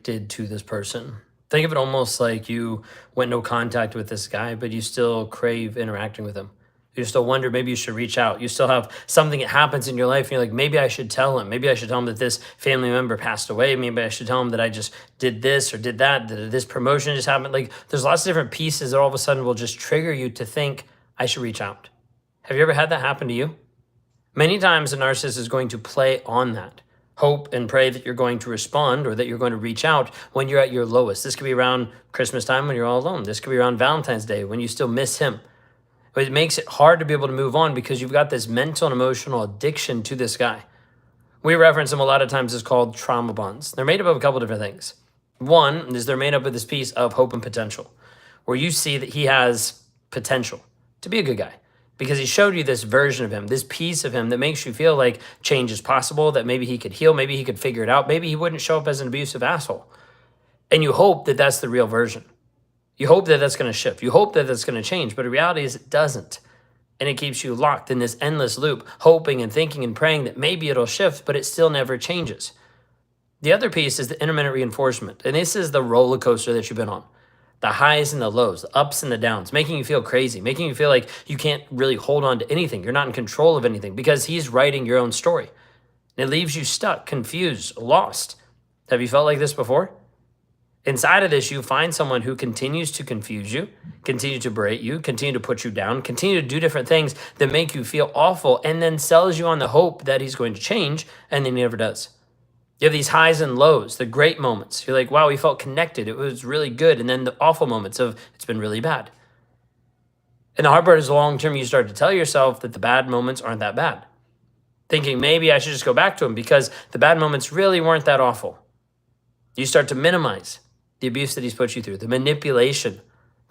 addicted to this person. Think of it almost like you went no contact with this guy, but you still crave interacting with him. You still wonder, maybe you should reach out. You still have something that happens in your life, and you're like, maybe I should tell him. Maybe I should tell him that this family member passed away. Maybe I should tell him that I just did this or did that, that this promotion just happened. Like, there's lots of different pieces that all of a sudden will just trigger you to think, I should reach out. Have you ever had that happen to you? Many times a narcissist is going to play on that. Hope and pray that you're going to respond or that you're going to reach out when you're at your lowest. This could be around Christmas time when you're all alone. This could be around Valentine's Day when you still miss him. But it makes it hard to be able to move on because you've got this mental and emotional addiction to this guy. We reference them a lot of times as called trauma bonds. They're made up of a couple different things. One is they're made up of this piece of hope and potential, where you see that he has potential to be a good guy because he showed you this version of him, this piece of him that makes you feel like change is possible, that maybe he could heal, maybe he could figure it out, maybe he wouldn't show up as an abusive asshole. And you hope that that's the real version. You hope that that's going to shift. You hope that that's going to change, but the reality is it doesn't. And it keeps you locked in this endless loop, hoping and thinking and praying that maybe it'll shift, but it still never changes. The other piece is the intermittent reinforcement. And this is the roller coaster that you've been on. The highs and the lows, the ups and the downs, making you feel crazy, making you feel like you can't really hold on to anything. You're not in control of anything because he's writing your own story. And it leaves you stuck, confused, lost. Have you felt like this before? Inside of this, you find someone who continues to confuse you, continue to berate you, continue to put you down, continue to do different things that make you feel awful, and then sells you on the hope that he's going to change, and then he never does. You have these highs and lows, the great moments. You're like, wow, we felt connected. It was really good. And then the awful moments of, it's been really bad. And the hard part is long-term, you start to tell yourself that the bad moments aren't that bad. Thinking maybe I should just go back to him because the bad moments really weren't that awful. You start to minimize the abuse that he's put you through, the manipulation,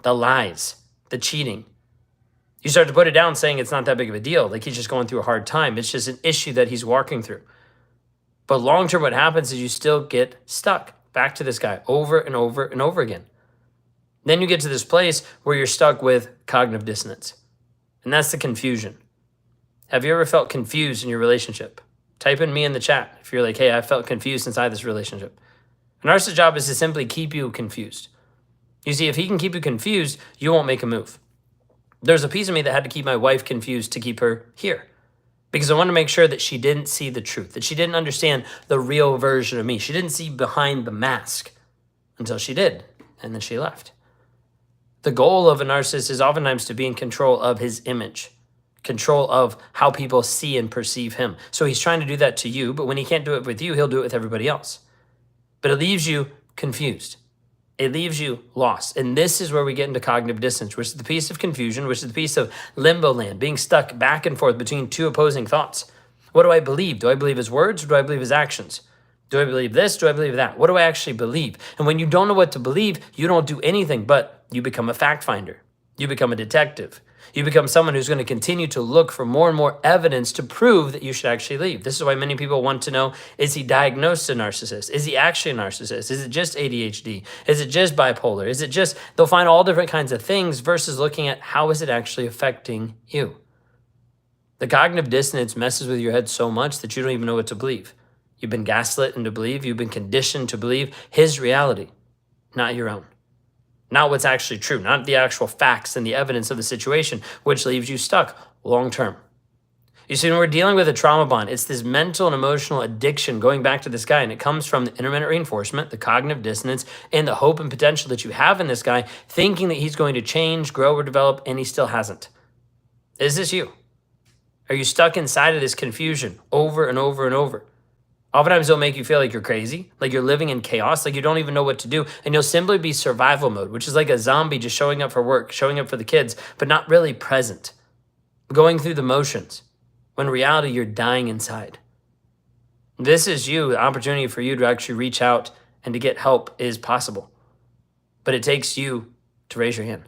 the lies, the cheating. You start to put it down saying it's not that big of a deal. Like he's just going through a hard time. It's just an issue that he's walking through. But long-term, what happens is you still get stuck back to this guy over and over and over again. Then you get to this place where you're stuck with cognitive dissonance. And that's the confusion. Have you ever felt confused in your relationship? Type in me in the chat if you're like, hey, I felt confused inside this relationship. A narcissist's job is to simply keep you confused. You see, if he can keep you confused, you won't make a move. There's a piece of me that had to keep my wife confused to keep her here because I wanted to make sure that she didn't see the truth, that she didn't understand the real version of me. She didn't see behind the mask until she did, and then she left. The goal of a narcissist is oftentimes to be in control of his image, control of how people see and perceive him. So he's trying to do that to you, but when he can't do it with you, he'll do it with everybody else. But it leaves you confused. It leaves you lost. And this is where we get into cognitive dissonance, which is the piece of confusion, which is the piece of limbo land, being stuck back and forth between two opposing thoughts. What do I believe? Do I believe his words or do I believe his actions? Do I believe this? Do I believe that? What do I actually believe? And when you don't know what to believe, you don't do anything, but you become a fact finder. You become a detective. You become someone who's going to continue to look for more and more evidence to prove that you should actually leave. This is why many people want to know, is he diagnosed a narcissist? Is he actually a narcissist? Is it just ADHD? Is it just bipolar? Is it just, they'll find all different kinds of things versus looking at how is it actually affecting you? The cognitive dissonance messes with your head so much that you don't even know what to believe. You've been gaslit into believe, you've been conditioned to believe his reality, not your own. Not what's actually true, not the actual facts and the evidence of the situation, which leaves you stuck long term. You see, when we're dealing with a trauma bond, it's this mental and emotional addiction going back to this guy, and it comes from the intermittent reinforcement, the cognitive dissonance, and the hope and potential that you have in this guy, thinking that he's going to change, grow, or develop, and he still hasn't. Is this you? Are you stuck inside of this confusion over and over and over? Oftentimes it'll make you feel like you're crazy, like you're living in chaos, like you don't even know what to do, and you'll simply be survival mode, which is like a zombie just showing up for work, showing up for the kids, but not really present, going through the motions, when in reality you're dying inside. This is you, the opportunity for you to actually reach out and to get help is possible, but it takes you to raise your hand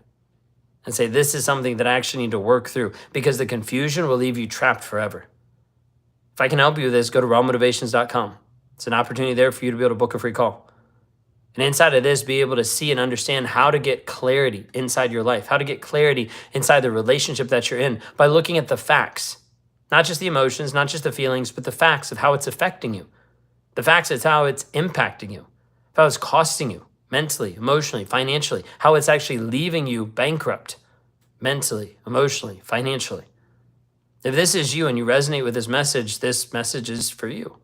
and say, this is something that I actually need to work through because the confusion will leave you trapped forever. If I can help you with this, go to rawmotivations.com. It's an opportunity there for you to be able to book a free call. And inside of this, be able to see and understand how to get clarity inside your life, how to get clarity inside the relationship that you're in by looking at the facts, not just the emotions, not just the feelings, but the facts of how it's affecting you. The facts of how it's impacting you. If how it's costing you mentally, emotionally, financially, how it's actually leaving you bankrupt mentally, emotionally, financially. If this is you and you resonate with this message is for you.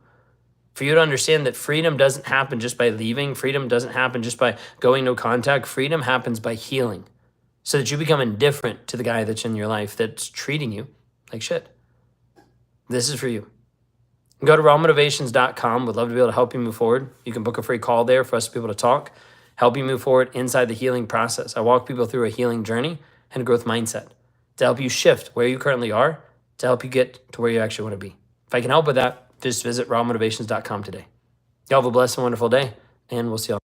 For you to understand that freedom doesn't happen just by leaving. Freedom doesn't happen just by going no contact. Freedom happens by healing so that you become indifferent to the guy that's in your life that's treating you like shit. This is for you. Go to rawmotivations.com. Would love to be able to help you move forward. You can book a free call there for us to be able to talk, help you move forward inside the healing process. I walk people through a healing journey and a growth mindset to help you shift where you currently are to help you get to where you actually want to be. If I can help with that, just visit rawmotivations.com today. Y'all have a blessed and wonderful day, and we'll see y'all.